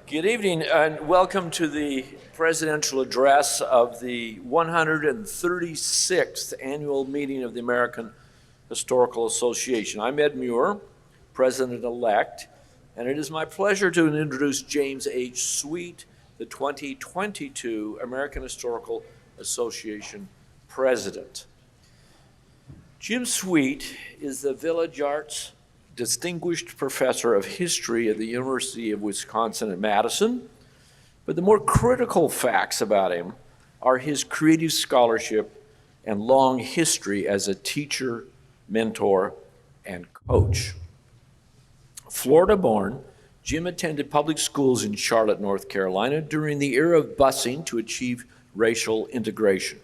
Good evening and welcome to the presidential address of the 136th annual meeting of the American Historical Association. I'm Ed Muir, president-elect, and it is my pleasure to introduce James H. Sweet, the 2022 American Historical Association president. Jim Sweet is the Village Arts Distinguished Professor of History at the University of Wisconsin-Madison, but the more critical facts about him are his creative scholarship and long history as a teacher, mentor, and coach. Florida-born, Jim attended public schools in Charlotte, North Carolina during the era of busing to achieve racial integration.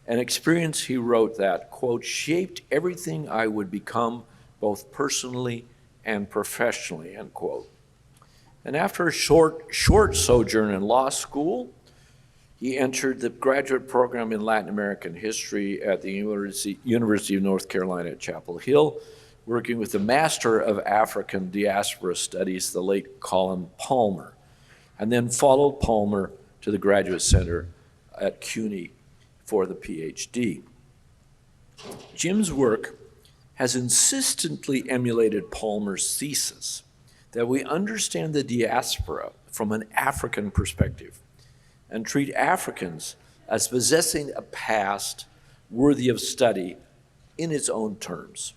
An experience, he wrote, that, quote, shaped everything I would become both personally and professionally, end quote. And after a short sojourn in law school, he entered the graduate program in Latin American history at the University of North Carolina at Chapel Hill, working with the Master of African Diaspora Studies, the late Colin Palmer, and then followed Palmer to the Graduate Center at CUNY for the PhD. Jim's work has insistently emulated Palmer's thesis that we understand the diaspora from an African perspective and treat Africans as possessing a past worthy of study in its own terms.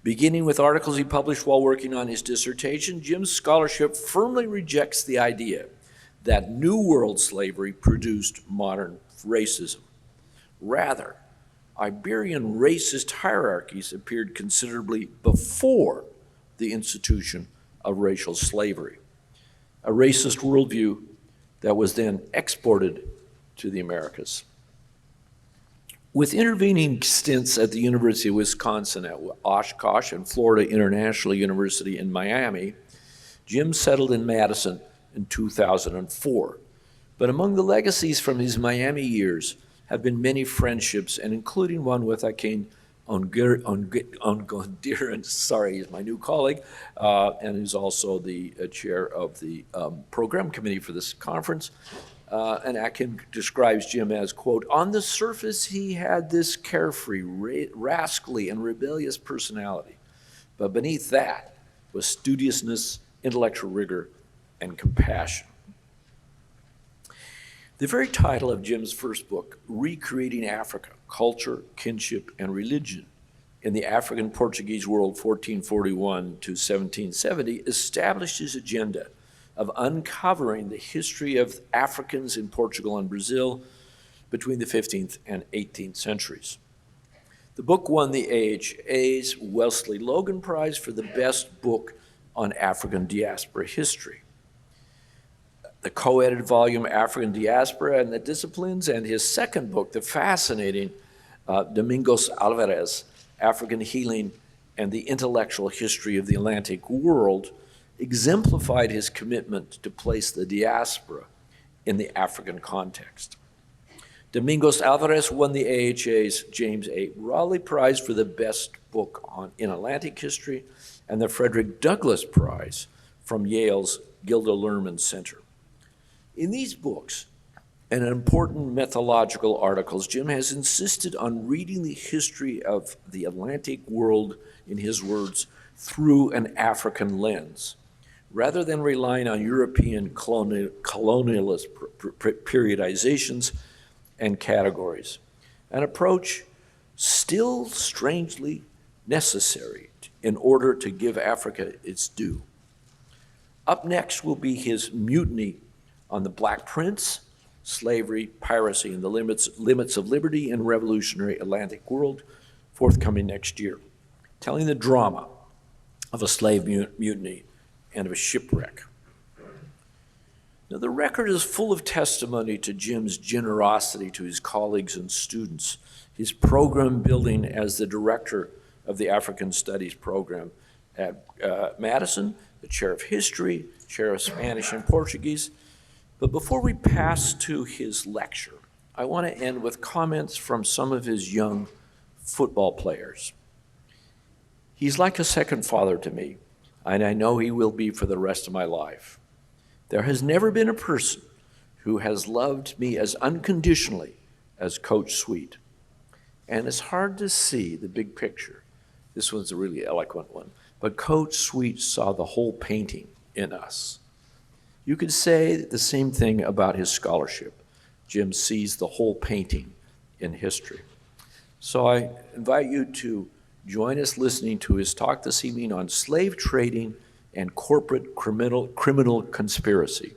Beginning with articles he published while working on his dissertation, Jim's scholarship firmly rejects the idea that New World slavery produced modern racism. Rather, Iberian racist hierarchies appeared considerably before the institution of racial slavery, a racist worldview that was then exported to the Americas. With intervening stints at the University of Wisconsin at Oshkosh and Florida International University in Miami, Jim settled in Madison in 2004. But among the legacies from his Miami years have been many friendships, and including one with Akin Ongondiran, sorry, he's my new colleague, and who's also the chair of the program committee for this conference. And Akin describes Jim as, quote, on the surface he had this carefree, rascally, and rebellious personality, but beneath that was studiousness, intellectual rigor, and compassion. The very title of Jim's first book, Recreating Africa, Culture, Kinship, and Religion in the African Portuguese World 1441 to 1770, established his agenda of uncovering the history of Africans in Portugal and Brazil between the 15th and 18th centuries. The book won the AHA's Wesley Logan Prize for the best book on African diaspora history. The co-edited volume, African Diaspora and the Disciplines, and his second book, the fascinating Domingos Alvarez, African Healing and the Intellectual History of the Atlantic World, exemplified his commitment to place the diaspora in the African context. Domingos Alvarez won the AHA's James A. Raleigh Prize for the best book in Atlantic history and the Frederick Douglass Prize from Yale's Gilda Lehrman Center. In these books and important methodological articles, Jim has insisted on reading the history of the Atlantic world, in his words, through an African lens, rather than relying on European colonialist periodizations and categories, an approach still strangely necessary in order to give Africa its due. Up next will be his mutiny on the Black Prince, slavery, piracy, and the limits of liberty in revolutionary Atlantic world, forthcoming next year, telling the drama of a slave mutiny and of a shipwreck. Now, the record is full of testimony to Jim's generosity to his colleagues and students, his program building as the director of the African Studies program at Madison, the chair of history, chair of Spanish and Portuguese. But before we pass to his lecture, I want to end with comments from some of his young football players. He's like a second father to me, and I know he will be for the rest of my life. There has never been a person who has loved me as unconditionally as Coach Sweet. And it's hard to see the big picture. This one's a really eloquent one. But Coach Sweet saw the whole painting in us. You could say the same thing about his scholarship. Jim sees the whole painting in history. So I invite you to join us listening to his talk this evening on slave trading and corporate criminal conspiracy,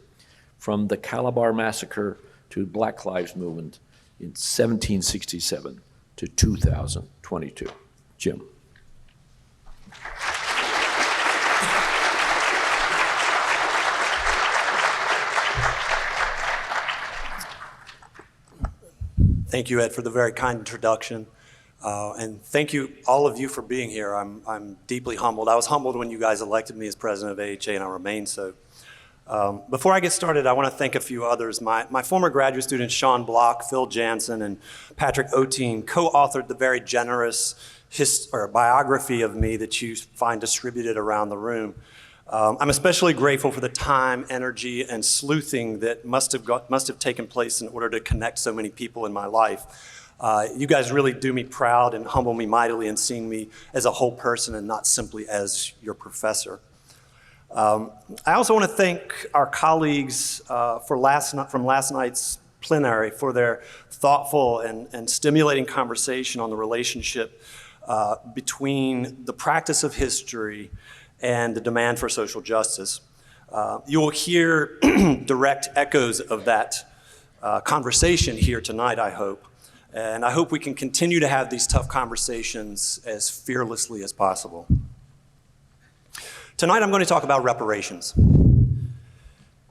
from the Calabar Massacre to Black Lives Movement in 1767 to 2022. Jim. Thank you, Ed, for the very kind introduction. And thank you, all of you, for being here. I'm deeply humbled. I was humbled when you guys elected me as president of AHA, and I remain so. Before I get started, I want to thank a few others. My former graduate students, Sean Block, Phil Jansen, and Patrick Oteen, co-authored the very generous biography of me that you find distributed around the room. I'm especially grateful for the time, energy, and sleuthing that must have taken place in order to connect so many people in my life. You guys really do me proud and humble me mightily in seeing me as a whole person and not simply as your professor. I also want to thank our colleagues from last night's plenary for their thoughtful and stimulating conversation on the relationship between the practice of history and the demand for social justice. You will hear direct echoes of that conversation here tonight, I hope. And I hope we can continue to have these tough conversations as fearlessly as possible. Tonight I'm going to talk about reparations.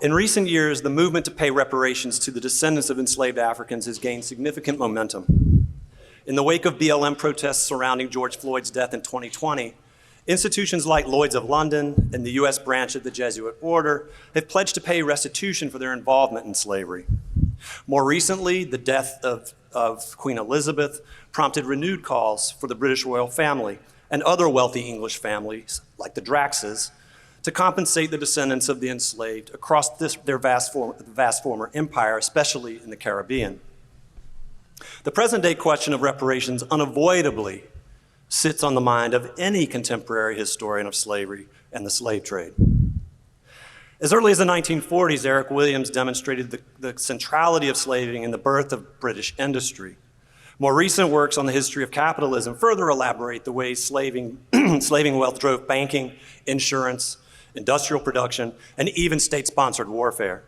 In recent years, the movement to pay reparations to the descendants of enslaved Africans has gained significant momentum. In the wake of BLM protests surrounding George Floyd's death in 2020, institutions like Lloyd's of London and the U.S. branch of the Jesuit Order have pledged to pay restitution for their involvement in slavery. More recently, the death of Queen Elizabeth prompted renewed calls for the British royal family and other wealthy English families, like the Draxes, to compensate the descendants of the enslaved across their vast former empire, especially in the Caribbean. The present-day question of reparations unavoidably sits on the mind of any contemporary historian of slavery and the slave trade. As early as the 1940s, Eric Williams demonstrated the centrality of slaving in the birth of British industry. More recent works on the history of capitalism further elaborate the ways slaving wealth drove banking, insurance, industrial production, and even state-sponsored warfare.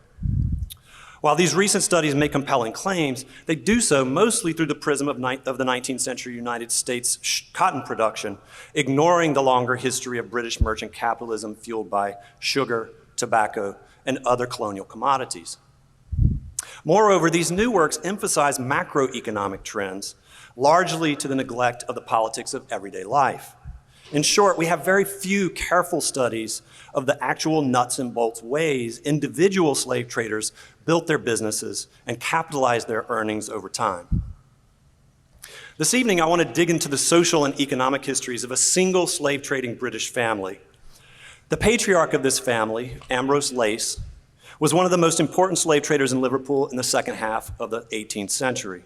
While these recent studies make compelling claims, they do so mostly through the prism of the 19th century United States cotton production, ignoring the longer history of British merchant capitalism fueled by sugar, tobacco, and other colonial commodities. Moreover, these new works emphasize macroeconomic trends, largely to the neglect of the politics of everyday life. In short, we have very few careful studies of the actual nuts and bolts ways individual slave traders built their businesses and capitalized their earnings over time. This evening, I want to dig into the social and economic histories of a single slave trading British family. The patriarch of this family, Ambrose Lace, was one of the most important slave traders in Liverpool in the second half of the 18th century.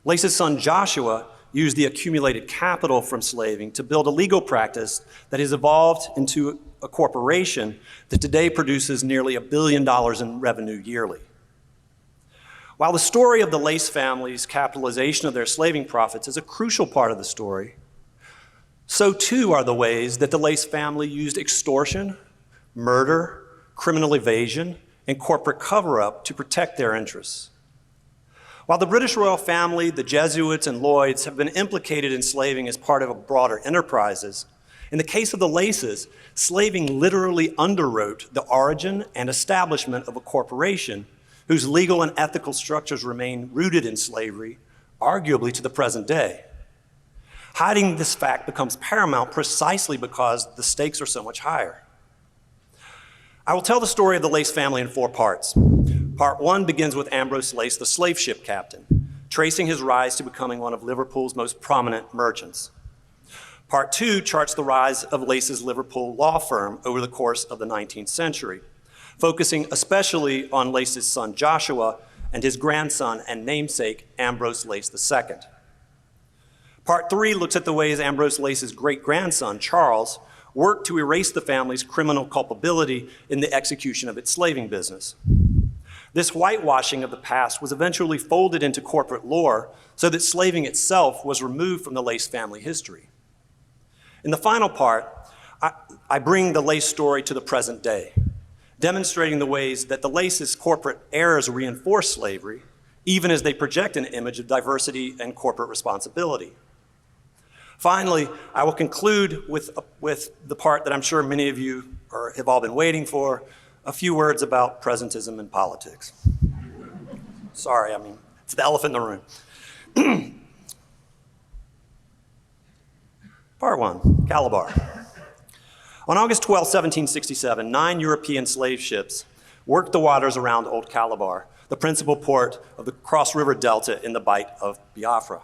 Lace's son Joshua used the accumulated capital from slaving to build a legal practice that has evolved into a corporation that today produces nearly $1 billion in revenue yearly. While the story of the Lace family's capitalization of their slaving profits is a crucial part of the story, so too are the ways that the Lace family used extortion, murder, criminal evasion, and corporate cover-up to protect their interests. While the British royal family, the Jesuits, and Lloyds have been implicated in slaving as part of broader enterprises, in the case of the Laces, slaving literally underwrote the origin and establishment of a corporation whose legal and ethical structures remain rooted in slavery, arguably to the present day. Hiding this fact becomes paramount precisely because the stakes are so much higher. I will tell the story of the Lace family in 4 parts. Part 1 begins with Ambrose Lace, the slave ship captain, tracing his rise to becoming one of Liverpool's most prominent merchants. Part 2 charts the rise of Lace's Liverpool law firm over the course of the 19th century, focusing especially on Lace's son Joshua and his grandson and namesake Ambrose Lace II. Part 3 looks at the ways Ambrose Lace's great-grandson, Charles, worked to erase the family's criminal culpability in the execution of its slaving business. This whitewashing of the past was eventually folded into corporate lore so that slaving itself was removed from the Lace family history. In the final part, I bring the Lace story to the present day, demonstrating the ways that the Lace's corporate heirs reinforce slavery, even as they project an image of diversity and corporate responsibility. Finally, I will conclude with the part that I'm sure many of you have all been waiting for, a few words about presentism in politics. Sorry, it's the elephant in the room. Part 1, Calabar. On August 12, 1767, 9 European slave ships worked the waters around Old Calabar, the principal port of the Cross River Delta in the Bight of Biafra.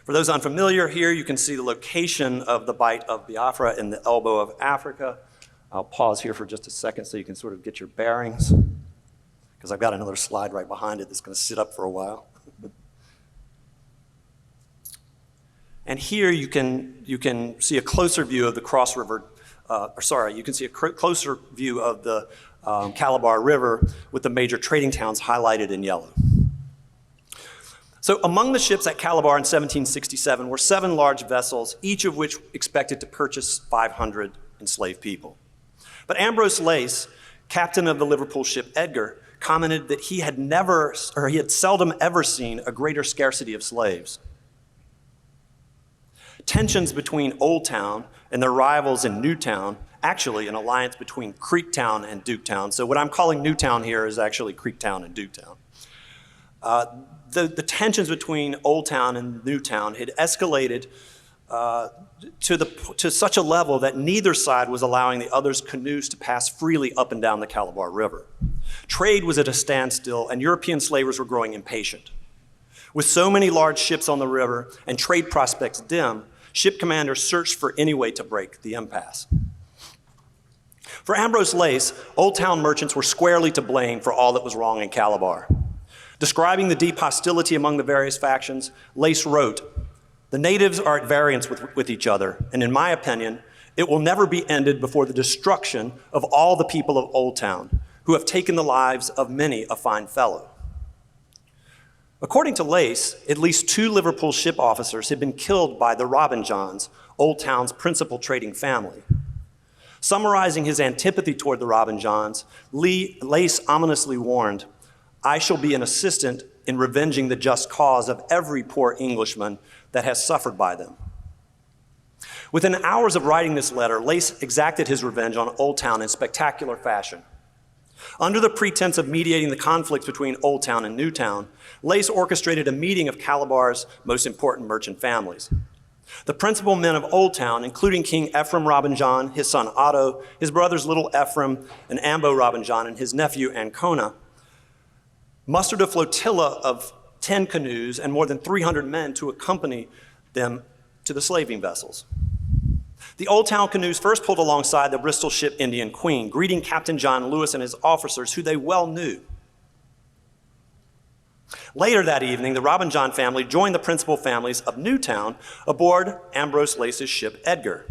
For those unfamiliar, here you can see the location of the Bight of Biafra in the elbow of Africa. I'll pause here for just a second so you can sort of get your bearings, because I've got another slide right behind it that's going to sit up for a while. And here you can see a closer view of the Cross River, you can see a closer view of the Calabar River with the major trading towns highlighted in yellow. So among the ships at Calabar in 1767 were 7 large vessels, each of which expected to purchase 500 enslaved people. But Ambrose Lace, captain of the Liverpool ship Edgar, commented that he had seldom ever seen a greater scarcity of slaves. Tensions between Old Town and their rivals in New Town, actually an alliance between Creektown and Duketown. So what I'm calling New Town here is actually Creektown and Duketown. The tensions between Old Town and New Town had escalated to such a level that neither side was allowing the other's canoes to pass freely up and down the Calabar River. Trade was at a standstill, and European slavers were growing impatient. With so many large ships on the river and trade prospects dim, ship commanders searched for any way to break the impasse. For Ambrose Lace, Old Town merchants were squarely to blame for all that was wrong in Calabar. Describing the deep hostility among the various factions, Lace wrote, "The natives are at variance with each other, and in my opinion, it will never be ended before the destruction of all the people of Old Town, who have taken the lives of many a fine fellow." According to Lace, at least 2 Liverpool ship officers had been killed by the Robin Johns, Old Town's principal trading family. Summarizing his antipathy toward the Robin Johns, Lace ominously warned, "I shall be an assistant in revenging the just cause of every poor Englishman that has suffered by them." Within hours of writing this letter, Lace exacted his revenge on Old Town in spectacular fashion. Under the pretense of mediating the conflicts between Old Town and New Town, Lace orchestrated a meeting of Calabar's most important merchant families. The principal men of Old Town, including King Ephraim Robin John, his son Otto, his brothers Little Ephraim and Ambo Robin John, and his nephew Ancona, mustered a flotilla of 10 canoes and more than 300 men to accompany them to the slaving vessels. The Old Town canoes first pulled alongside the Bristol ship Indian Queen, greeting Captain John Lewis and his officers, who they well knew. Later that evening, the Robin John family joined the principal families of New Town aboard Ambrose Lace's ship Edgar.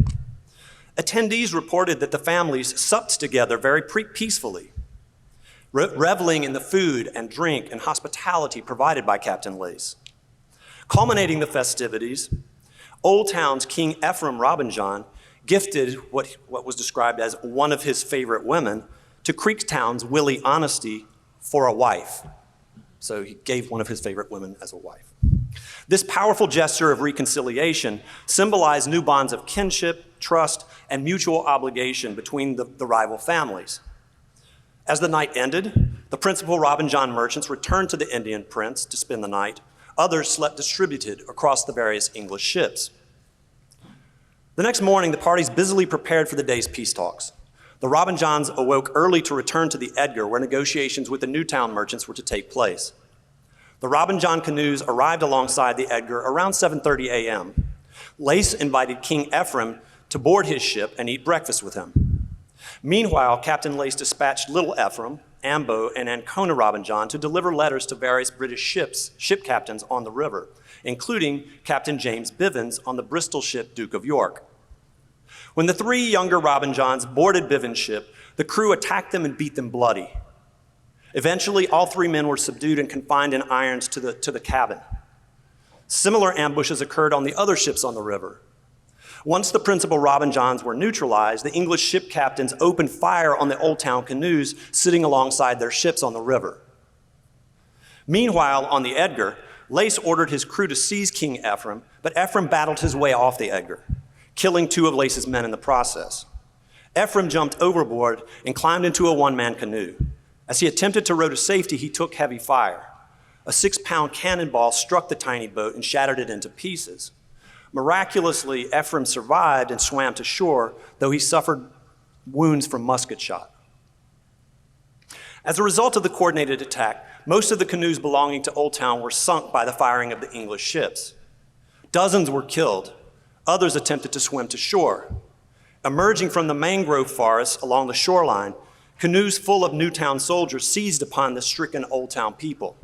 Attendees reported that the families supped together very peacefully, reveling in the food and drink and hospitality provided by Captain Lace. Culminating the festivities, Old Town's King Ephraim Robin John gifted what was described as one of his favorite women to Creektown's Willie Honesty for a wife. So he gave one of his favorite women as a wife. This powerful gesture of reconciliation symbolized new bonds of kinship, trust, and mutual obligation between the rival families. As the night ended, the principal Robin John merchants returned to the Indian Prince to spend the night. Others slept distributed across the various English ships. The next morning, the parties busily prepared for the day's peace talks. The Robin Johns awoke early to return to the Edgar, where negotiations with the New Town merchants were to take place. The Robin John canoes arrived alongside the Edgar around 7:30 a.m. Lace invited King Ephraim to board his ship and eat breakfast with him. Meanwhile, Captain Lace dispatched Little Ephraim, Ambo, and Ancona Robin John to deliver letters to various British ship captains on the river, including Captain James Bivens on the Bristol ship Duke of York. When the three younger Robin Johns boarded Bivens' ship, the crew attacked them and beat them bloody. Eventually, all three men were subdued and confined in irons to the cabin. Similar ambushes occurred on the other ships on the river. Once the principal Robin Johns were neutralized, the English ship captains opened fire on the Old Town canoes sitting alongside their ships on the river. Meanwhile, on the Edgar, Lace ordered his crew to seize King Ephraim, but Ephraim battled his way off the Edgar, killing two of Lace's men in the process. Ephraim jumped overboard and climbed into a one-man canoe. As he attempted to row to safety, he took heavy fire. A 6-pound cannonball struck the tiny boat and shattered it into pieces. Miraculously, Ephraim survived and swam to shore, though he suffered wounds from musket shot. As a result of the coordinated attack, most of the canoes belonging to Old Town were sunk by the firing of the English ships. Dozens were killed. Others attempted to swim to shore. Emerging from the mangrove forests along the shoreline, canoes full of Newtown soldiers seized upon the stricken Old Town people.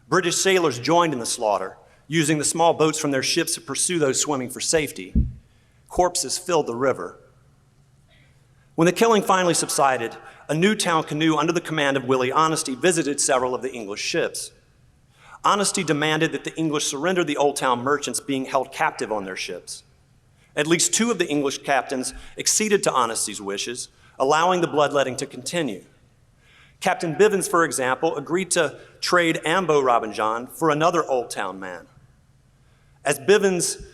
British sailors joined in the slaughter, using the small boats from their ships to pursue those swimming for safety. Corpses filled the river. When the killing finally subsided, a Newtown canoe under the command of Willie Honesty visited several of the English ships. Honesty demanded that the English surrender the Old Town merchants being held captive on their ships. At least two of the English captains acceded to Honesty's wishes, allowing the bloodletting to continue. Captain Bivens, for example, agreed to trade Ambo Robin John for another Old Town man. As Bivens'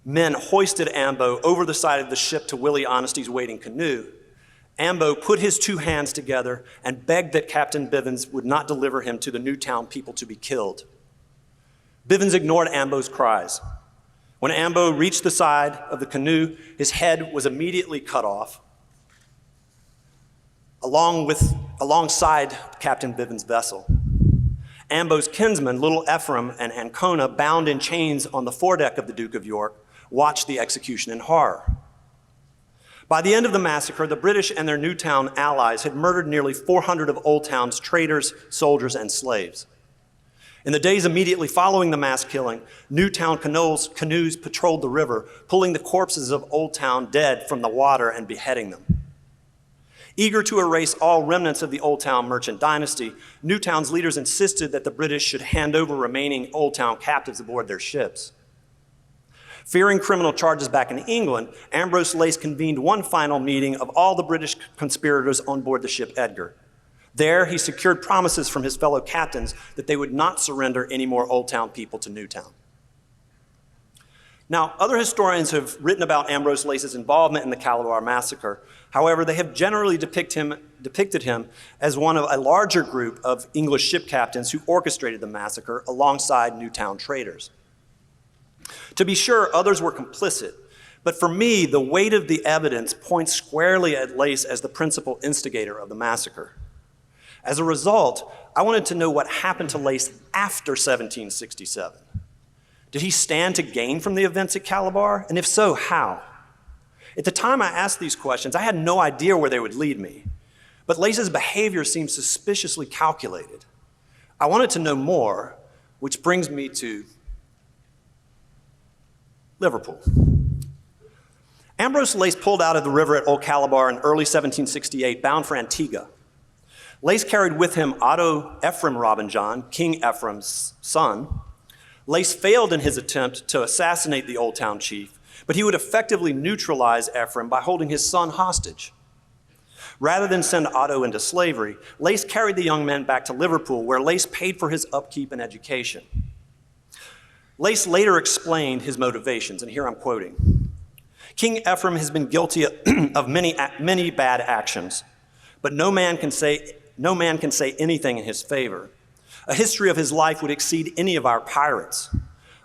men hoisted Ambo over the side of the ship to Willie Honesty's waiting canoe, Ambo put his two hands together and begged that Captain Bivens would not deliver him to the Newtown people to be killed. Bivens ignored Ambo's cries. When Ambo reached the side of the canoe, his head was immediately cut off, alongside Captain Bivens' vessel. Ambo's kinsmen, Little Ephraim and Ancona, bound in chains on the foredeck of the Duke of York, watched the execution in horror. By the end of the massacre, the British and their Newtown allies had murdered nearly 400 of Old Town's traders, soldiers, and slaves. In the days immediately following the mass killing, Newtown canoes patrolled the river, pulling the corpses of Old Town dead from the water and beheading them. Eager to erase all remnants of the Old Town merchant dynasty, Newtown's leaders insisted that the British should hand over remaining Old Town captives aboard their ships. Fearing criminal charges back in England, Ambrose Lace convened one final meeting of all the British conspirators on board the ship Edgar. There, he secured promises from his fellow captains that they would not surrender any more Old Town people to Newtown. Now, other historians have written about Ambrose Lace's involvement in the Calabar Massacre. However, they have generally depicted him as one of a larger group of English ship captains who orchestrated the massacre alongside Newtown traders. To be sure, others were complicit, but for me, the weight of the evidence points squarely at Lace as the principal instigator of the massacre. As a result, I wanted to know what happened to Lace after 1767. Did he stand to gain from the events at Calabar? And if so, how? At the time I asked these questions, I had no idea where they would lead me. But Lace's behavior seemed suspiciously calculated. I wanted to know more, which brings me to Liverpool. Ambrose Lace pulled out of the river at Old Calabar in early 1768, bound for Antigua. Lace carried with him Otto Ephraim Robin John, King Ephraim's son. Lace failed in his attempt to assassinate the Old Town chief, but he would effectively neutralize Ephraim by holding his son hostage. Rather than send Otto into slavery, Lace carried the young man back to Liverpool, where Lace paid for his upkeep and education. Lace later explained his motivations, and here I'm quoting. King Ephraim has been guilty of many bad actions, but no man can say anything in his favor. A history of his life would exceed any of our pirates.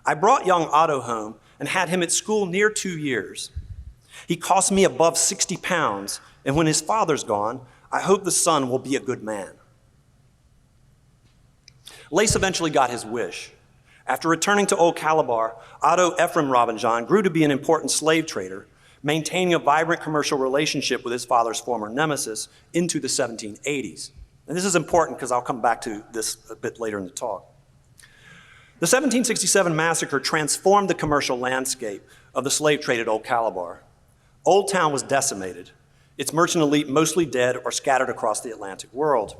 I brought young Otto home and had him at school near 2 years. He cost me above 60 pounds, and when his father's gone, I hope the son will be a good man. Lace eventually got his wish. After returning to Old Calabar, Otto Ephraim Robin John grew to be an important slave trader, maintaining a vibrant commercial relationship with his father's former nemesis into the 1780s. And this is important because I'll come back to this a bit later in the talk. The 1767 massacre transformed the commercial landscape of the slave trade at Old Calabar. Old Town was decimated, its merchant elite mostly dead or scattered across the Atlantic world.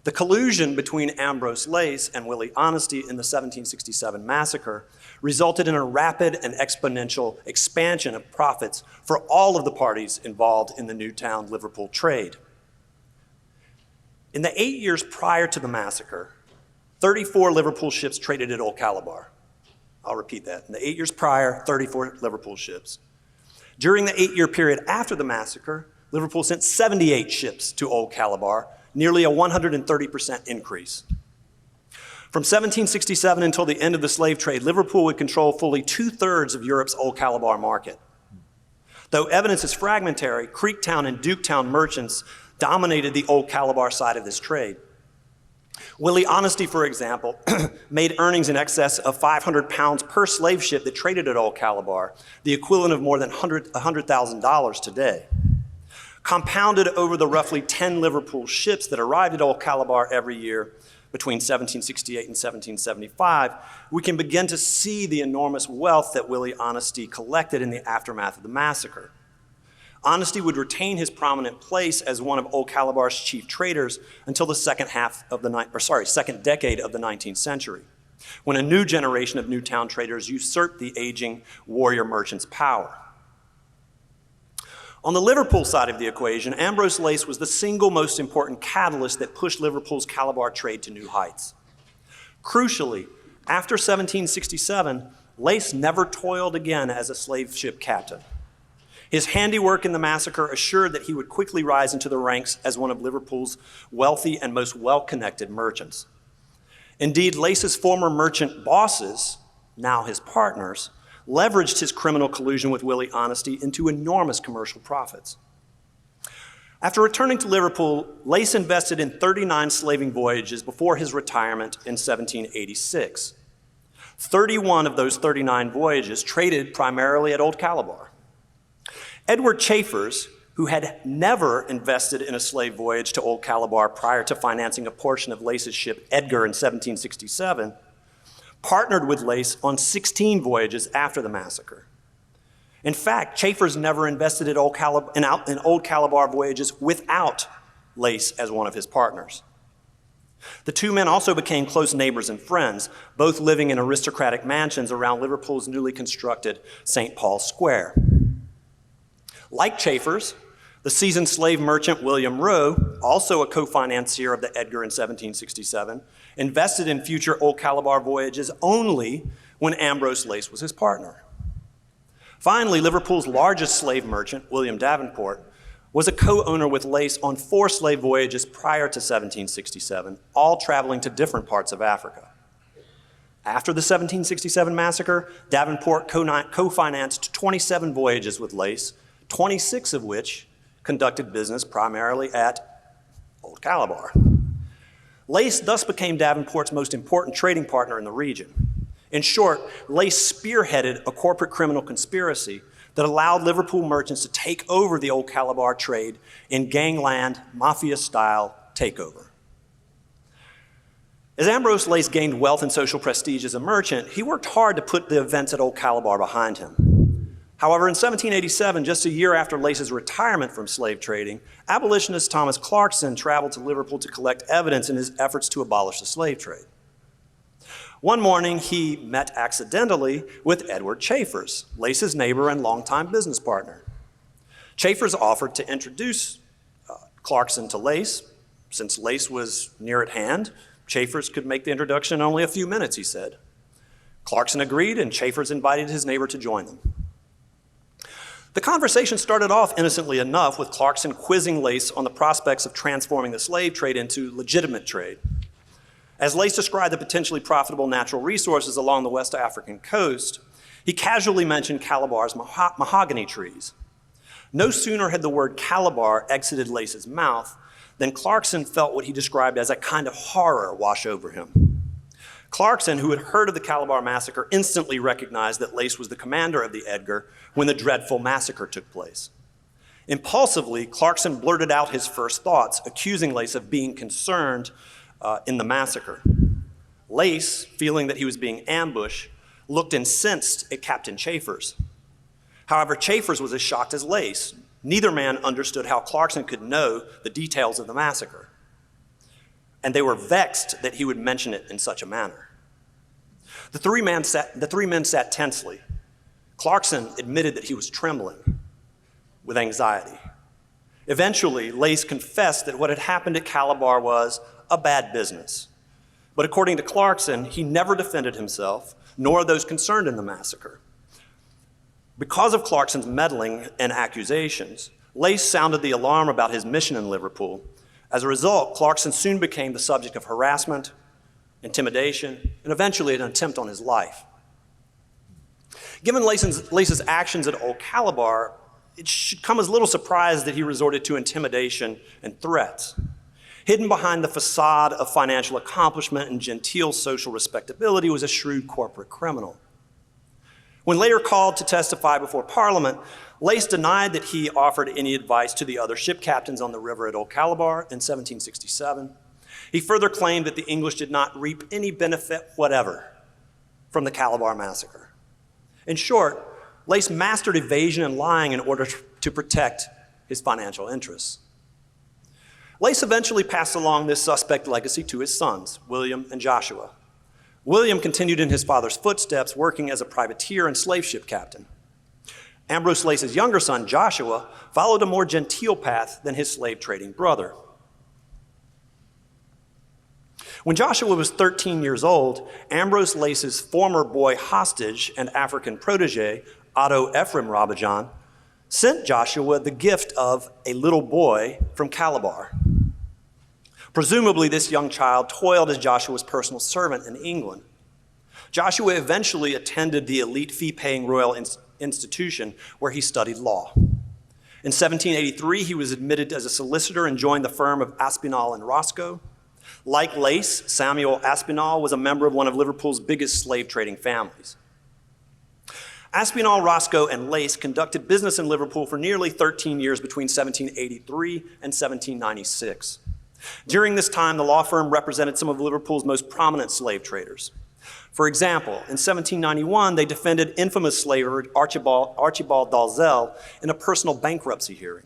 The collusion between Ambrose Lace and Willie Honesty in the 1767 massacre resulted in a rapid and exponential expansion of profits for all of the parties involved in the Newtown Liverpool trade. In the 8 years prior to the massacre, 34 Liverpool ships traded at Old Calabar. I'll repeat that. In the 8 years prior, 34 Liverpool ships. During the 8-year period after the massacre, Liverpool sent 78 ships to Old Calabar, nearly a 130% increase. From 1767 until the end of the slave trade, Liverpool would control fully 2/3 of Europe's Old Calabar market. Though evidence is fragmentary, Creektown and Duketown merchants dominated the Old Calabar side of this trade. Willie Honesty, for example, made earnings in excess of 500 pounds per slave ship that traded at Old Calabar, the equivalent of more than $100,000 today. Compounded over the roughly 10 Liverpool ships that arrived at Old Calabar every year between 1768 and 1775, we can begin to see the enormous wealth that Willie Honesty collected in the aftermath of the massacre. Honesty would retain his prominent place as one of Old Calabar's chief traders until the second decade of the 19th century, when a new generation of Newtown traders usurped the aging warrior merchant's power. On the Liverpool side of the equation, Ambrose Lace was the single most important catalyst that pushed Liverpool's Calabar trade to new heights. Crucially, after 1767, Lace never toiled again as a slave ship captain. His handiwork in the massacre assured that he would quickly rise into the ranks as one of Liverpool's wealthy and most well-connected merchants. Indeed, Lace's former merchant bosses, now his partners, leveraged his criminal collusion with Willie Honesty into enormous commercial profits. After returning to Liverpool, Lace invested in 39 slaving voyages before his retirement in 1786. 31 of those 39 voyages traded primarily at Old Calabar. Edward Chafers, who had never invested in a slave voyage to Old Calabar prior to financing a portion of Lace's ship Edgar in 1767, partnered with Lace on 16 voyages after the massacre. In fact, Chafers never invested in Old Calabar voyages without Lace as one of his partners. The two men also became close neighbors and friends, both living in aristocratic mansions around Liverpool's newly constructed St. Paul's Square. Like Chafers, the seasoned slave merchant William Rowe, also a co-financier of the Edgar in 1767, invested in future Old Calabar voyages only when Ambrose Lace was his partner. Finally, Liverpool's largest slave merchant, William Davenport, was a co-owner with Lace on 4 slave voyages prior to 1767, all traveling to different parts of Africa. After the 1767 massacre, Davenport co-financed 27 voyages with Lace, 26 of which conducted business primarily at Old Calabar. Lace thus became Davenport's most important trading partner in the region. In short, Lace spearheaded a corporate criminal conspiracy that allowed Liverpool merchants to take over the Old Calabar trade in gangland, mafia-style takeover. As Ambrose Lace gained wealth and social prestige as a merchant, he worked hard to put the events at Old Calabar behind him. However, in 1787, just a year after Lace's retirement from slave trading, abolitionist Thomas Clarkson traveled to Liverpool to collect evidence in his efforts to abolish the slave trade. One morning, he met accidentally with Edward Chafers, Lace's neighbor and longtime business partner. Chafers offered to introduce Clarkson to Lace. Since Lace was near at hand, Chafers could make the introduction in only a few minutes, he said. Clarkson agreed, and Chafers invited his neighbor to join them. The conversation started off innocently enough with Clarkson quizzing Lace on the prospects of transforming the slave trade into legitimate trade. As Lace described the potentially profitable natural resources along the West African coast, he casually mentioned Calabar's mahogany trees. No sooner had the word Calabar exited Lace's mouth than Clarkson felt what he described as a kind of horror wash over him. Clarkson, who had heard of the Calabar Massacre, instantly recognized that Lace was the commander of the Edgar when the dreadful massacre took place. Impulsively, Clarkson blurted out his first thoughts, accusing Lace of being concerned in the massacre. Lace, feeling that he was being ambushed, looked incensed at Captain Chafers. However, Chafers was as shocked as Lace. Neither man understood how Clarkson could know the details of the massacre, and they were vexed that he would mention it in such a manner. The three men sat tensely. Clarkson admitted that he was trembling with anxiety. Eventually, Lace confessed that what had happened at Calabar was a bad business. But according to Clarkson, he never defended himself, nor those concerned in the massacre. Because of Clarkson's meddling and accusations, Lace sounded the alarm about his mission in Liverpool. As a result, Clarkson soon became the subject of harassment, intimidation, and eventually an attempt on his life. Given Lace's actions at Old Calabar, it should come as little surprise that he resorted to intimidation and threats. Hidden behind the facade of financial accomplishment and genteel social respectability was a shrewd corporate criminal. When later called to testify before Parliament, Lace denied that he offered any advice to the other ship captains on the river at Old Calabar in 1767. He further claimed that the English did not reap any benefit whatever from the Calabar Massacre. In short, Lace mastered evasion and lying in order to protect his financial interests. Lace eventually passed along this suspect legacy to his sons, William and Joshua. William continued in his father's footsteps, working as a privateer and slave ship captain. Ambrose Lace's younger son, Joshua, followed a more genteel path than his slave trading brother. When Joshua was 13 years old, Ambrose Lace's former boy hostage and African protege, Otto Ephraim Rabajan, sent Joshua the gift of a little boy from Calabar. Presumably, this young child toiled as Joshua's personal servant in England. Joshua eventually attended the elite fee-paying Royal Institution where he studied law. In 1783, he was admitted as a solicitor and joined the firm of Aspinall and Roscoe. Like Lace, Samuel Aspinall was a member of one of Liverpool's biggest slave trading families. Aspinall, Roscoe, and Lace conducted business in Liverpool for nearly 13 years between 1783 and 1796. During this time, the law firm represented some of Liverpool's most prominent slave traders. For example, in 1791, they defended infamous slaver Archibald Dalzell in a personal bankruptcy hearing.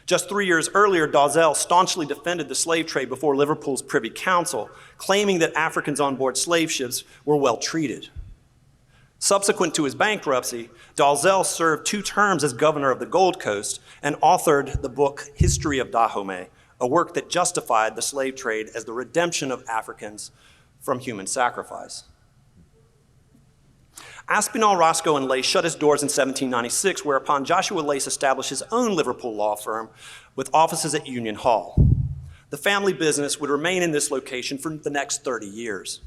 Just 3 years earlier, Dalzell staunchly defended the slave trade before Liverpool's Privy Council, claiming that Africans on board slave ships were well treated. Subsequent to his bankruptcy, Dalzell served 2 terms as governor of the Gold Coast and authored the book History of Dahomey, a work that justified the slave trade as the redemption of Africans from human sacrifice. Aspinall, Roscoe, and Lace shut his doors in 1796, whereupon Joshua Lace established his own Liverpool law firm with offices at Union Hall. The family business would remain in this location for the next 30 years.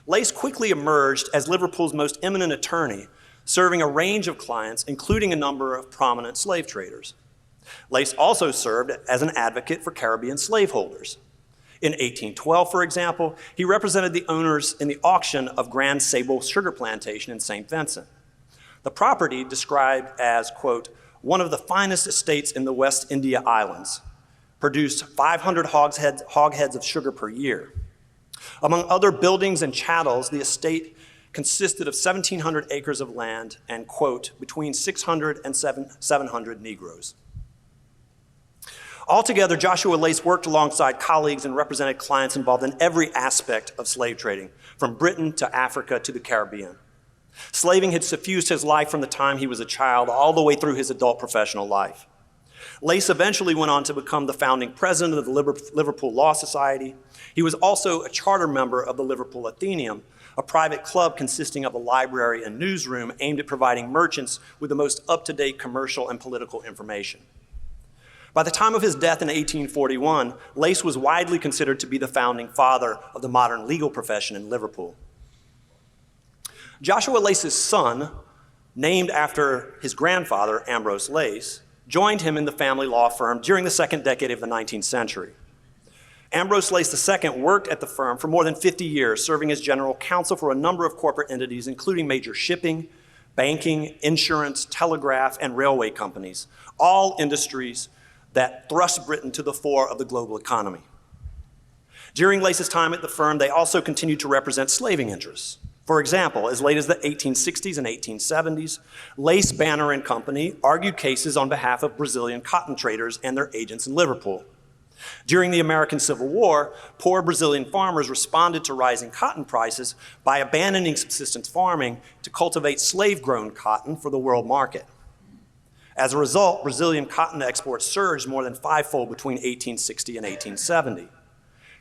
Lace quickly emerged as Liverpool's most eminent attorney, serving a range of clients, including a number of prominent slave traders. Lace also served as an advocate for Caribbean slaveholders. In 1812, for example, he represented the owners in the auction of Grand Sable Sugar Plantation in St. Vincent. The property, described as, quote, one of the finest estates in the West India Islands, produced 500 hogsheads of sugar per year. Among other buildings and chattels, the estate consisted of 1,700 acres of land and, quote, between 600 and 700 Negroes. Altogether, Joshua Lace worked alongside colleagues and represented clients involved in every aspect of slave trading, from Britain to Africa to the Caribbean. Slaving had suffused his life from the time he was a child all the way through his adult professional life. Lace eventually went on to become the founding president of the Liverpool Law Society. He was also a charter member of the Liverpool Athenaeum, a private club consisting of a library and newsroom aimed at providing merchants with the most up-to-date commercial and political information. By the time of his death in 1841, Lace was widely considered to be the founding father of the modern legal profession in Liverpool. Joshua Lace's son, named after his grandfather, Ambrose Lace, joined him in the family law firm during the second decade of the 19th century. Ambrose Lace II worked at the firm for more than 50 years, serving as general counsel for a number of corporate entities, including major shipping, banking, insurance, telegraph, and railway companies, all industries that thrust Britain to the fore of the global economy. During Lace's time at the firm, they also continued to represent slaving interests. For example, as late as the 1860s and 1870s, Lace, Banner and Company argued cases on behalf of Brazilian cotton traders and their agents in Liverpool. During the American Civil War, poor Brazilian farmers responded to rising cotton prices by abandoning subsistence farming to cultivate slave-grown cotton for the world market. As a result, Brazilian cotton exports surged more than fivefold between 1860 and 1870.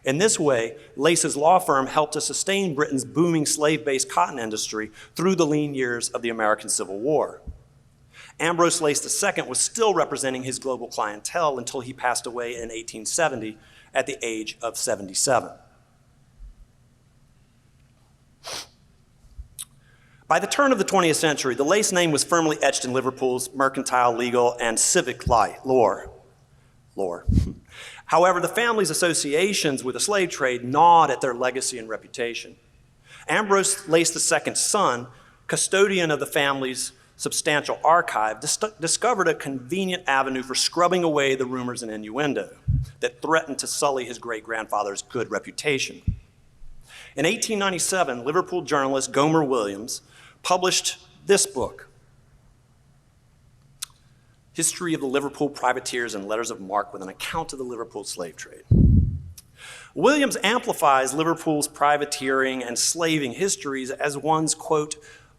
In this way, Lace's law firm helped to sustain Britain's booming slave-based cotton industry through the lean years of the American Civil War. Ambrose Lace II was still representing his global clientele until he passed away in 1870 at the age of 77. By the turn of the 20th century, the Lace name was firmly etched in Liverpool's mercantile, legal, and civic lore. However, the family's associations with the slave trade gnawed at their legacy and reputation. Ambrose Lace II's son, custodian of the family's substantial archive, discovered a convenient avenue for scrubbing away the rumors and innuendo that threatened to sully his great-grandfather's good reputation. In 1897, Liverpool journalist Gomer Williams published this book, History of the Liverpool Privateers and Letters of Marque, with an account of the Liverpool slave trade. Williams amplifies Liverpool's privateering and slaving histories as ones, quote,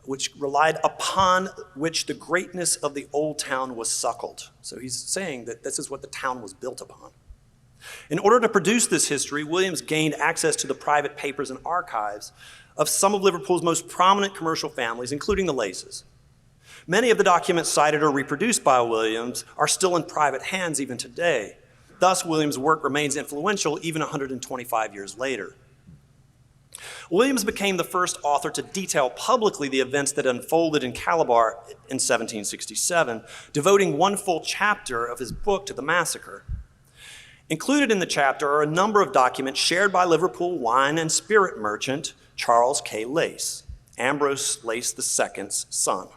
which relied upon which the greatness of the old town was suckled. So he's saying that this is what the town was built upon. In order to produce this history, Williams gained access to the private papers and archives of some of Liverpool's most prominent commercial families, including the Laces. Many of the documents cited or reproduced by Williams are still in private hands even today. Thus, Williams' work remains influential even 125 years later. Williams became the first author to detail publicly the events that unfolded in Calabar in 1767, devoting one full chapter of his book to the massacre. Included in the chapter are a number of documents shared by Liverpool wine and spirit merchant Charles K. Lace, Ambrose Lace II's son.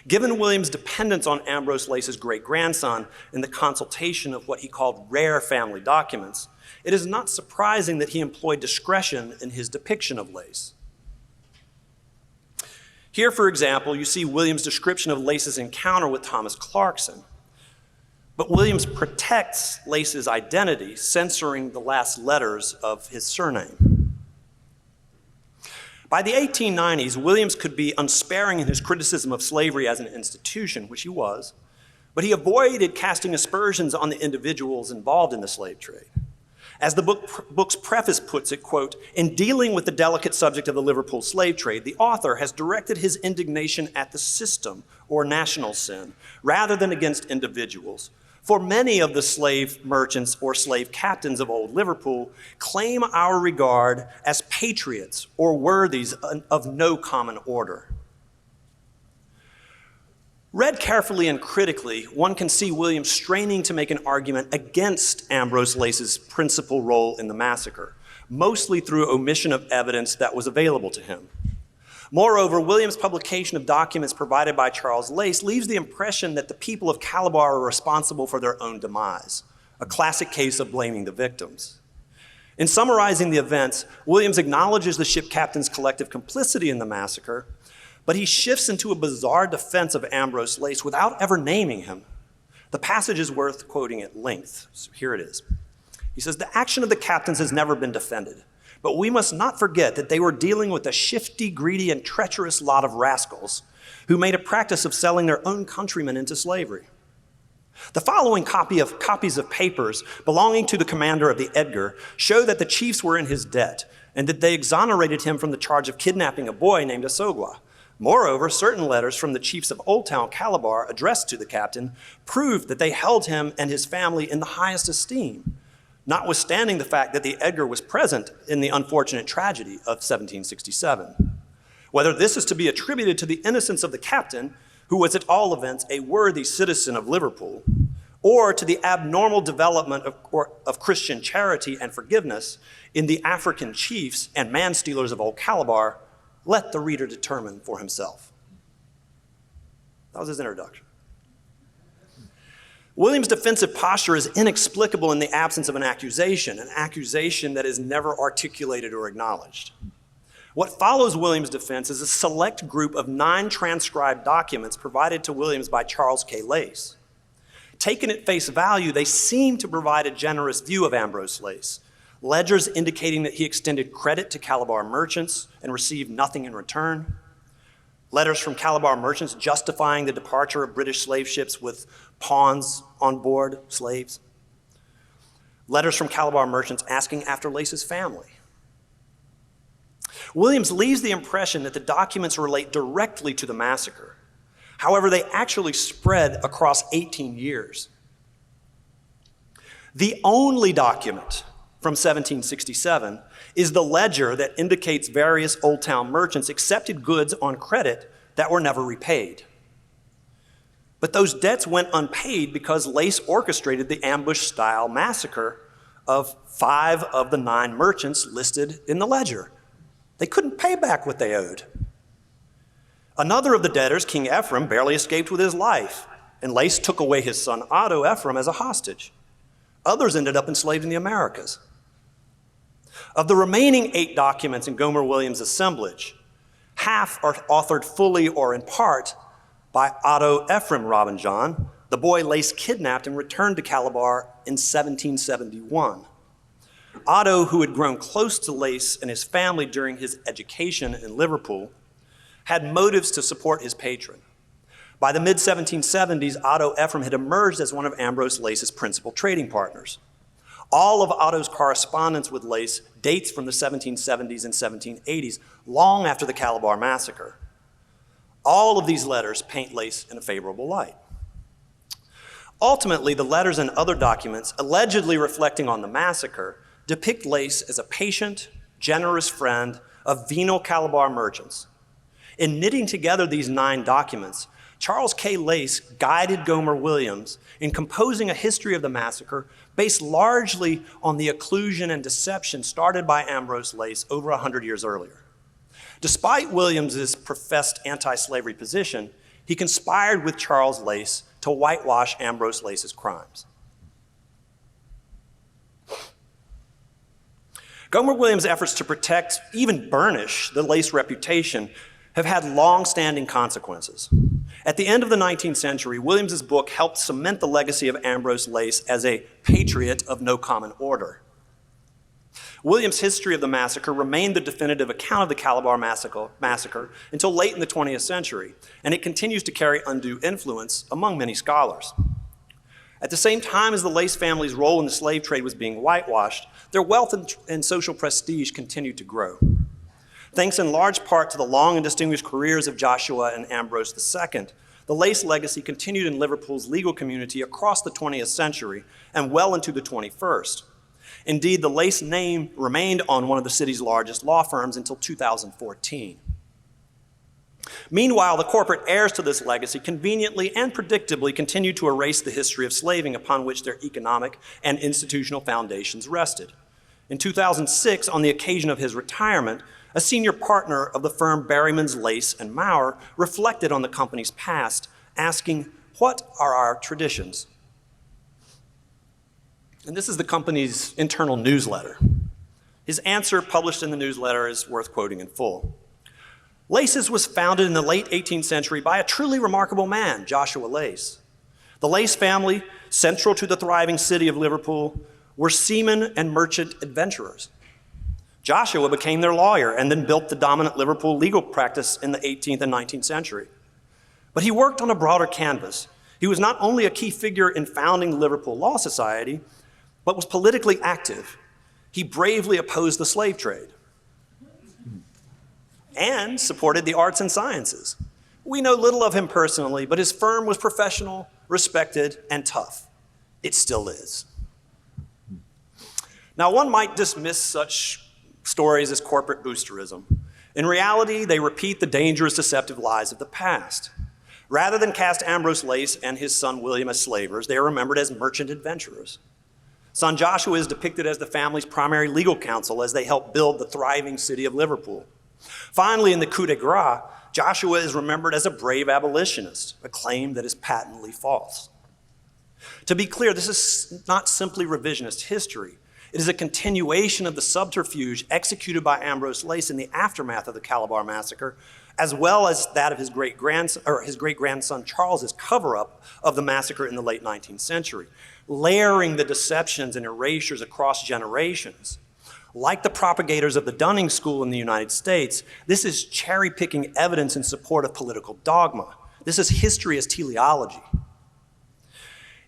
Given Williams' dependence on Ambrose Lace's great-grandson in the consultation of what he called rare family documents, it is not surprising that he employed discretion in his depiction of Lace. Here, for example, you see Williams' description of Lace's encounter with Thomas Clarkson. But Williams protects Lace's identity, censoring the last letters of his surname. By the 1890s, Williams could be unsparing in his criticism of slavery as an institution, which he was, but he avoided casting aspersions on the individuals involved in the slave trade. As the book's preface puts it, quote, in dealing with the delicate subject of the Liverpool slave trade, the author has directed his indignation at the system or national sin, rather than against individuals. For many of the slave merchants or slave captains of old Liverpool claim our regard as patriots or worthies of no common order. Read carefully and critically, one can see Williams straining to make an argument against Ambrose Lace's principal role in the massacre, mostly through omission of evidence that was available to him. Moreover, Williams' publication of documents provided by Charles Lace leaves the impression that the people of Calabar are responsible for their own demise, a classic case of blaming the victims. In summarizing the events, Williams acknowledges the ship captain's collective complicity in the massacre, but he shifts into a bizarre defense of Ambrose Lace without ever naming him. The passage is worth quoting at length, so here it is. He says, the action of the captains has never been defended, but we must not forget that they were dealing with a shifty, greedy, and treacherous lot of rascals who made a practice of selling their own countrymen into slavery. The following copies of papers belonging to the commander of the Edgar show that the chiefs were in his debt and that they exonerated him from the charge of kidnapping a boy named Asogwa. Moreover, certain letters from the chiefs of Old Town Calabar addressed to the captain proved that they held him and his family in the highest esteem, notwithstanding the fact that the Edgar was present in the unfortunate tragedy of 1767. Whether this is to be attributed to the innocence of the captain, who was at all events a worthy citizen of Liverpool, or to the abnormal development of Christian charity and forgiveness in the African chiefs and man-stealers of old Calabar, let the reader determine for himself. That was his introduction. William's defensive posture is inexplicable in the absence of an accusation that is never articulated or acknowledged. What follows William's defense is a select group of 9 transcribed documents provided to Williams by Charles K. Lace. Taken at face value, they seem to provide a generous view of Ambrose Lace, ledgers indicating that he extended credit to Calabar merchants and received nothing in return, letters from Calabar merchants justifying the departure of British slave ships with pawns on board slaves, letters from Calabar merchants asking after Lace's family. Williams leaves the impression that the documents relate directly to the massacre. However, they actually spread across 18 years. The only document from 1767 is the ledger that indicates various Old Town merchants accepted goods on credit that were never repaid. But those debts went unpaid because Lace orchestrated the ambush-style massacre of 5 of the 9 merchants listed in the ledger. They couldn't pay back what they owed. Another of the debtors, King Ephraim, barely escaped with his life, and Lace took away his son Otto Ephraim as a hostage. Others ended up enslaved in the Americas. Of the remaining 8 documents in Gomer Williams' assemblage, half are authored fully or in part by Otto Ephraim Robin John, the boy Lace kidnapped and returned to Calabar in 1771. Otto, who had grown close to Lace and his family during his education in Liverpool, had motives to support his patron. By the mid-1770s, Otto Ephraim had emerged as one of Ambrose Lace's principal trading partners. All of Otto's correspondence with Lace dates from the 1770s and 1780s, long after the Calabar Massacre. All of these letters paint Lace in a favorable light. Ultimately, the letters and other documents allegedly reflecting on the massacre depict Lace as a patient, generous friend of venal Calabar merchants. In knitting together these 9 documents, Charles K. Lace guided Gomer Williams in composing a history of the massacre based largely on the occlusion and deception started by Ambrose Lace over 100 years earlier. Despite Williams's professed anti-slavery position, he conspired with Charles Lace to whitewash Ambrose Lace's crimes. Gomer Williams' efforts to protect, even burnish, the Lace reputation have had long-standing consequences. At the end of the 19th century, Williams' book helped cement the legacy of Ambrose Lace as a patriot of no common order. Williams' history of the massacre remained the definitive account of the Calabar Massacre until late in the 20th century, and it continues to carry undue influence among many scholars. At the same time as the Lace family's role in the slave trade was being whitewashed, their wealth and social prestige continued to grow. Thanks in large part to the long and distinguished careers of Joshua and Ambrose II, the Lace legacy continued in Liverpool's legal community across the 20th century and well into the 21st. Indeed, the Lace name remained on one of the city's largest law firms until 2014. Meanwhile, the corporate heirs to this legacy conveniently and predictably continued to erase the history of slaving upon which their economic and institutional foundations rested. In 2006, on the occasion of his retirement, a senior partner of the firm Berryman's Lace and Muir reflected on the company's past, asking, "What are our traditions?" And this is the company's internal newsletter. His answer, published in the newsletter, is worth quoting in full. Lace's was founded in the late 18th century by a truly remarkable man, Joshua Lace. The Lace family, central to the thriving city of Liverpool, were seamen and merchant adventurers. Joshua became their lawyer and then built the dominant Liverpool legal practice in the 18th and 19th century. But he worked on a broader canvas. He was not only a key figure in founding the Liverpool Law Society, but was politically active. He bravely opposed the slave trade and supported the arts and sciences. We know little of him personally, but his firm was professional, respected, and tough. It still is. Now, one might dismiss such stories as corporate boosterism. In reality, they repeat the dangerous, deceptive lies of the past. Rather than cast Ambrose Lace and his son William as slavers, they are remembered as merchant adventurers. Son Joshua is depicted as the family's primary legal counsel as they help build the thriving city of Liverpool. Finally, in the coup de grace, Joshua is remembered as a brave abolitionist, a claim that is patently false. To be clear, this is not simply revisionist history. It is a continuation of the subterfuge executed by Ambrose Lace in the aftermath of the Calabar Massacre, as well as that of his great-grandson Charles's cover-up of the massacre in the late 19th century, layering the deceptions and erasures across generations. Like the propagators of the Dunning School in the United States, this is cherry-picking evidence in support of political dogma. This is history as teleology.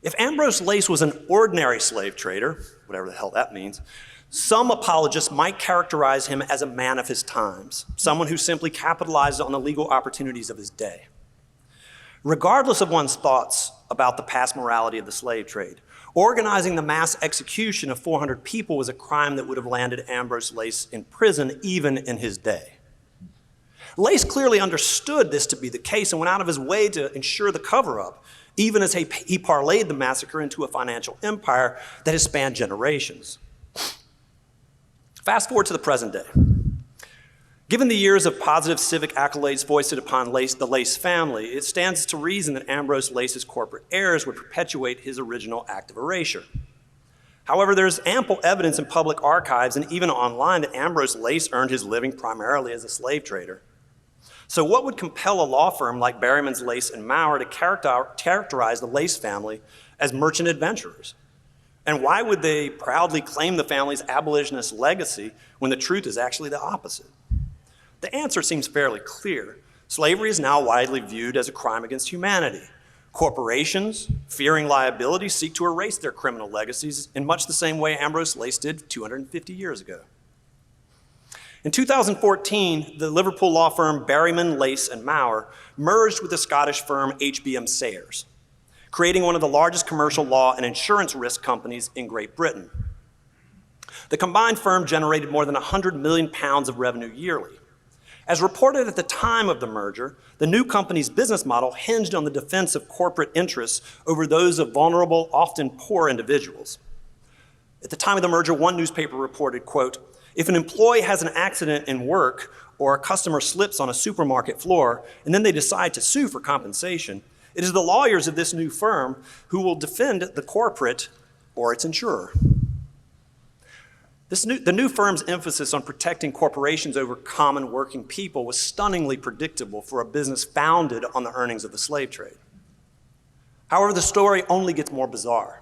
If Ambrose Lace was an ordinary slave trader, whatever the hell that means, some apologists might characterize him as a man of his times, someone who simply capitalized on the legal opportunities of his day. Regardless of one's thoughts about the past morality of the slave trade, organizing the mass execution of 400 people was a crime that would have landed Ambrose Lace in prison even in his day. Lace clearly understood this to be the case and went out of his way to ensure the cover-up, even as he parlayed the massacre into a financial empire that has spanned generations. Fast forward to the present day. Given the years of positive civic accolades foisted upon the Lace family, it stands to reason that Ambrose Lace's corporate heirs would perpetuate his original act of erasure. However, there's ample evidence in public archives and even online that Ambrose Lace earned his living primarily as a slave trader. So what would compel a law firm like Berryman's, Lace, and Muir to characterize the Lace family as merchant adventurers? And why would they proudly claim the family's abolitionist legacy when the truth is actually the opposite? The answer seems fairly clear. Slavery is now widely viewed as a crime against humanity. Corporations, fearing liability, seek to erase their criminal legacies in much the same way Ambrose Lace did 250 years ago. In 2014, the Liverpool law firm Berryman, Lace, and Muir merged with the Scottish firm HBM Sayers, creating one of the largest commercial law and insurance risk companies in Great Britain. The combined firm generated more than £100 million of revenue yearly. As reported at the time of the merger, the new company's business model hinged on the defense of corporate interests over those of vulnerable, often poor individuals. At the time of the merger, one newspaper reported, quote, "If an employee has an accident in work or a customer slips on a supermarket floor and then they decide to sue for compensation, it is the lawyers of this new firm who will defend the corporate or its insurer." The new firm's emphasis on protecting corporations over common working people was stunningly predictable for a business founded on the earnings of the slave trade. However, the story only gets more bizarre.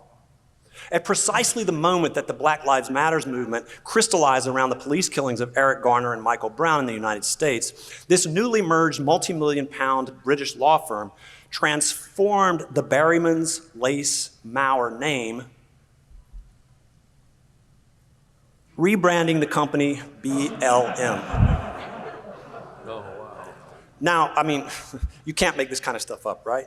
At precisely the moment that the Black Lives Matter movement crystallized around the police killings of Eric Garner and Michael Brown in the United States, this newly merged multi-million-pound British law firm transformed the Berryman's, Lace, Muir name, rebranding the company BLM. Oh, wow. Now, I mean, you can't make this kind of stuff up, right?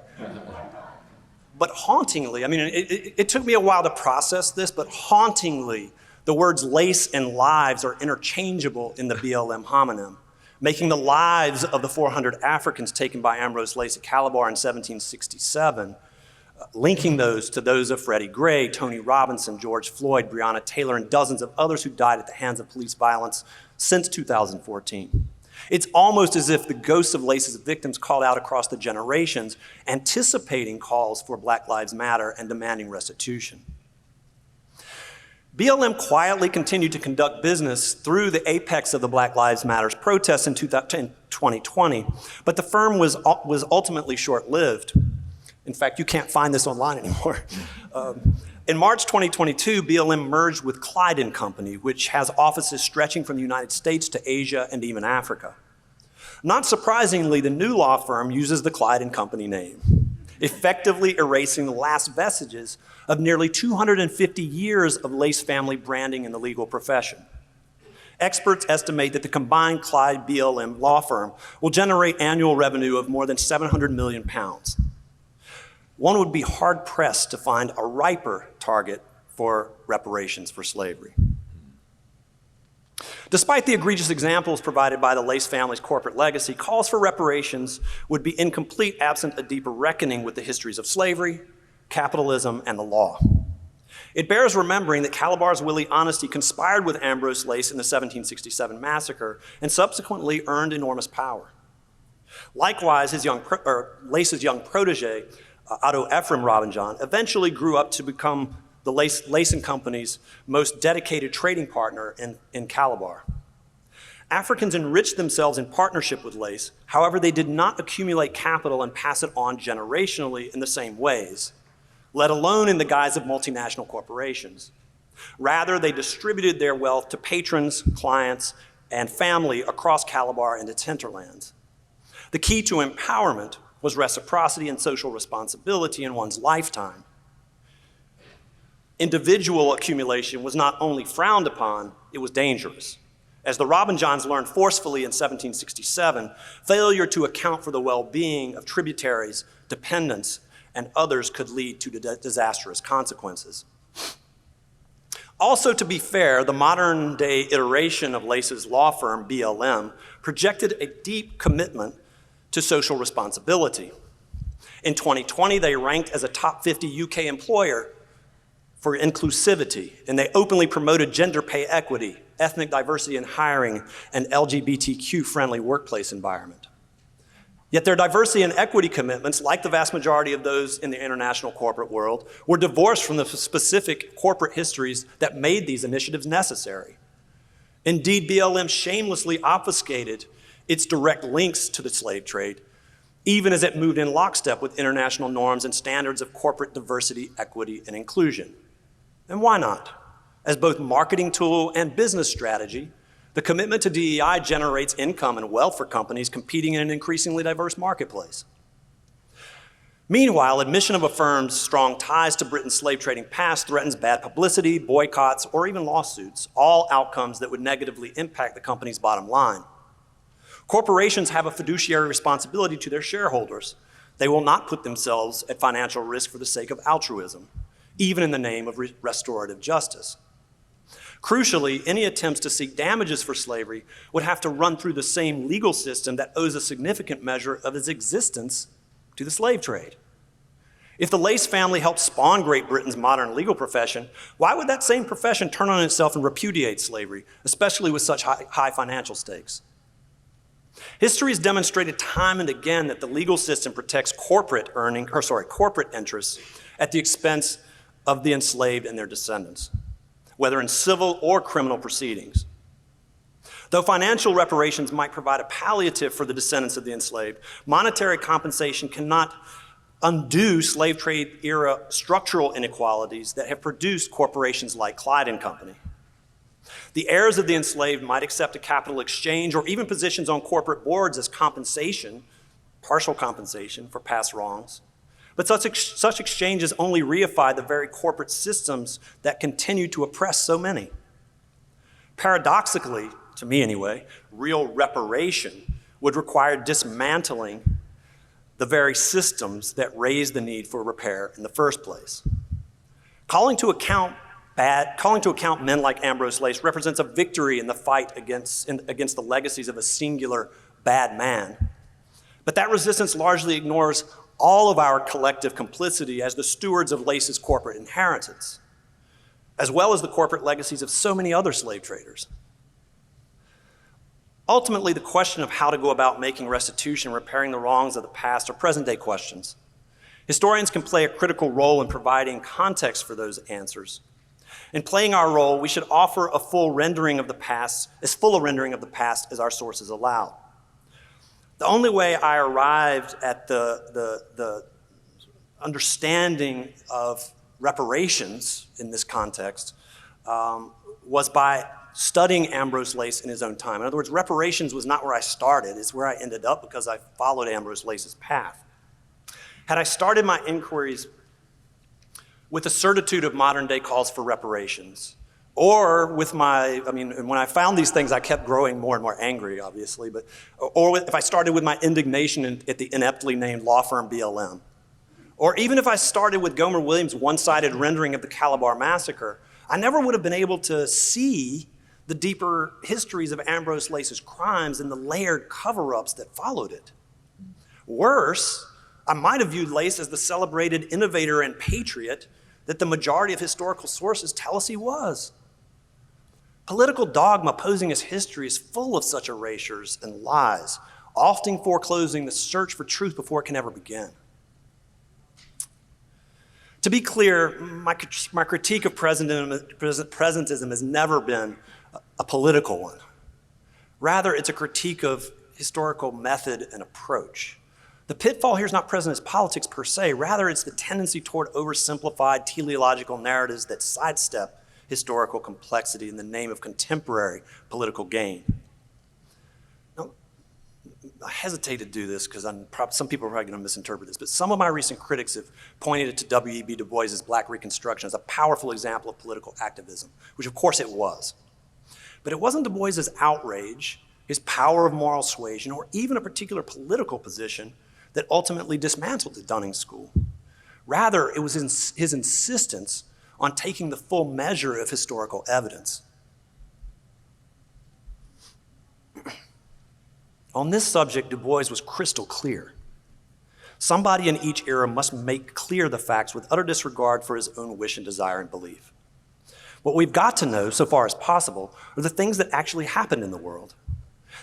But hauntingly, I mean, it took me a while to process this, but hauntingly, the words lace and lives are interchangeable in the BLM homonym, making the lives of the 400 Africans taken by Ambrose Lace at Calabar in 1767, linking those to those of Freddie Gray, Tony Robinson, George Floyd, Breonna Taylor, and dozens of others who died at the hands of police violence since 2014. It's almost as if the ghosts of Lace's victims called out across the generations, anticipating calls for Black Lives Matter and demanding restitution. BLM quietly continued to conduct business through the apex of the Black Lives Matter protests in 2020, but the firm was ultimately short-lived. In fact, you can't find this online anymore. In March 2022, BLM merged with Clyde & Company, which has offices stretching from the United States to Asia and even Africa. Not surprisingly, the new law firm uses the Clyde & Company name, effectively erasing the last vestiges of nearly 250 years of Lace family branding in the legal profession. Experts estimate that the combined Clyde BLM law firm will generate annual revenue of more than £700 million. One would be hard-pressed to find a riper target for reparations for slavery. Despite the egregious examples provided by the Lace family's corporate legacy, calls for reparations would be incomplete absent a deeper reckoning with the histories of slavery, capitalism, and the law. It bears remembering that Calabar's Willie Honesty conspired with Ambrose Lace in the 1767 massacre and subsequently earned enormous power. Likewise, Lace's young protege, Otto Ephraim Robinson, eventually grew up to become the Lace & Company's most dedicated trading partner in Calabar. Africans enriched themselves in partnership with Lace. However, they did not accumulate capital and pass it on generationally in the same ways, let alone in the guise of multinational corporations. Rather, they distributed their wealth to patrons, clients, and family across Calabar and its hinterlands. The key to empowerment was reciprocity and social responsibility in one's lifetime. Individual accumulation was not only frowned upon, it was dangerous. As the Robinsons learned forcefully in 1767, failure to account for the well-being of tributaries, dependents, and others could lead to disastrous consequences. Also, to be fair, the modern-day iteration of Lace's law firm, BLM, projected a deep commitment to social responsibility. In 2020, they ranked as a top 50 UK employer for inclusivity, and they openly promoted gender pay equity, ethnic diversity in hiring, and LGBTQ-friendly workplace environment. Yet their diversity and equity commitments, like the vast majority of those in the international corporate world, were divorced from the specific corporate histories that made these initiatives necessary. Indeed, BLM shamelessly obfuscated its direct links to the slave trade, even as it moved in lockstep with international norms and standards of corporate diversity, equity, and inclusion. And why not? As both marketing tool and business strategy, the commitment to DEI generates income and wealth for companies competing in an increasingly diverse marketplace. Meanwhile, admission of a firm's strong ties to Britain's slave trading past threatens bad publicity, boycotts, or even lawsuits, all outcomes that would negatively impact the company's bottom line. Corporations have a fiduciary responsibility to their shareholders. They will not put themselves at financial risk for the sake of altruism, even in the name of restorative justice. Crucially, any attempts to seek damages for slavery would have to run through the same legal system that owes a significant measure of its existence to the slave trade. If the Lace family helped spawn Great Britain's modern legal profession, why would that same profession turn on itself and repudiate slavery, especially with such high financial stakes? History has demonstrated time and again that the legal system protects corporate interests at the expense of the enslaved and their descendants, whether in civil or criminal proceedings. Though financial reparations might provide a palliative for the descendants of the enslaved, monetary compensation cannot undo slave trade era structural inequalities that have produced corporations like Clyde & Company. The heirs of the enslaved might accept a capital exchange or even positions on corporate boards as compensation, partial compensation for past wrongs. But such exchanges only reify the very corporate systems that continue to oppress so many. Paradoxically, to me anyway, real reparation would require dismantling the very systems that raised the need for repair in the first place. Calling to account men like Ambrose Lace represents a victory in the fight against the legacies of a singular bad man. But that resistance largely ignores all of our collective complicity as the stewards of Lace's corporate inheritance, as well as the corporate legacies of so many other slave traders. Ultimately, the question of how to go about making restitution, repairing the wrongs of the past are present-day questions. Historians can play a critical role in providing context for those answers. In playing our role, we should offer a full rendering of the past, as full a rendering of the past as our sources allow. The only way I arrived at the understanding of reparations in this context was by studying Ambrose Lace in his own time. In other words, reparations was not where I started, it's where I ended up because I followed Ambrose Lace's path. Had I started my inquiries with the certitude of modern day calls for reparations, or with when I found these things, I kept growing more and more angry, obviously, if I started with my indignation at the ineptly named law firm BLM, or even if I started with Gomer Williams' one-sided rendering of the Calabar Massacre, I never would have been able to see the deeper histories of Ambrose Lace's crimes and the layered cover-ups that followed it. Worse, I might have viewed Lace as the celebrated innovator and patriot that the majority of historical sources tell us he was. Political dogma posing his history is full of such erasures and lies, often foreclosing the search for truth before it can ever begin. To be clear, my critique of presentism has never been a political one. Rather, it's a critique of historical method and approach. The pitfall here is not presentist politics per se, rather it's the tendency toward oversimplified teleological narratives that sidestep historical complexity in the name of contemporary political gain. Now, I hesitate to do this because some people are probably going to misinterpret this, but some of my recent critics have pointed to W.E.B. Du Bois's Black Reconstruction as a powerful example of political activism, which of course it was. But it wasn't Du Bois's outrage, his power of moral suasion, or even a particular political position that ultimately dismantled the Dunning School. Rather, it was his insistence on taking the full measure of historical evidence. On this subject, Du Bois was crystal clear. Somebody in each era must make clear the facts with utter disregard for his own wish and desire and belief. What we've got to know, so far as possible, are the things that actually happened in the world.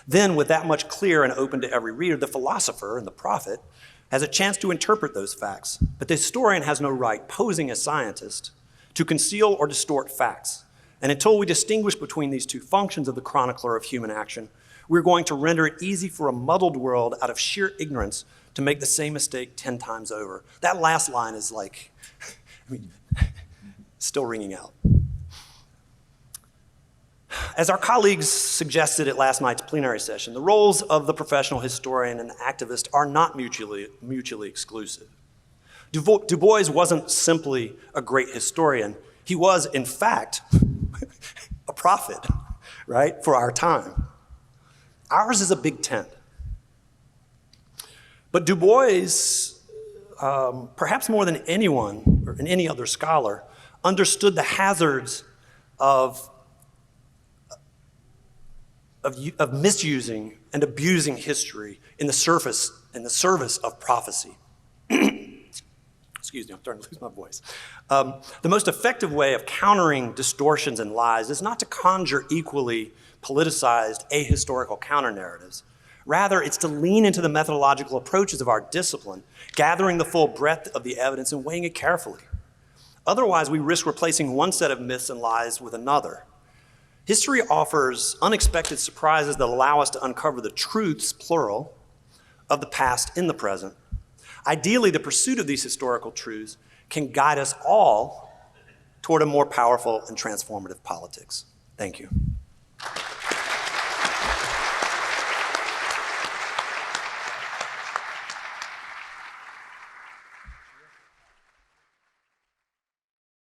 Then, with that much clear and open to every reader, the philosopher and the prophet has a chance to interpret those facts, but the historian has no right, posing as scientist, to conceal or distort facts. And until we distinguish between these two functions of the chronicler of human action, we're going to render it easy for a muddled world out of sheer ignorance to make the same mistake 10 times over. That last line is like, still ringing out. As our colleagues suggested at last night's plenary session, the roles of the professional historian and activist are not mutually exclusive. Du Bois wasn't simply a great historian. He was, in fact, a prophet, right, for our time. Ours is a big tent. But Du Bois, perhaps more than anyone or any other scholar, understood the hazards of misusing and abusing history in the service of prophecy. Excuse me, I'm starting to lose my voice. The most effective way of countering distortions and lies is not to conjure equally politicized ahistorical counter-narratives. Rather, it's to lean into the methodological approaches of our discipline, gathering the full breadth of the evidence and weighing it carefully. Otherwise, we risk replacing one set of myths and lies with another. History offers unexpected surprises that allow us to uncover the truths, plural, of the past in the present. Ideally, the pursuit of these historical truths can guide us all toward a more powerful and transformative politics. Thank you.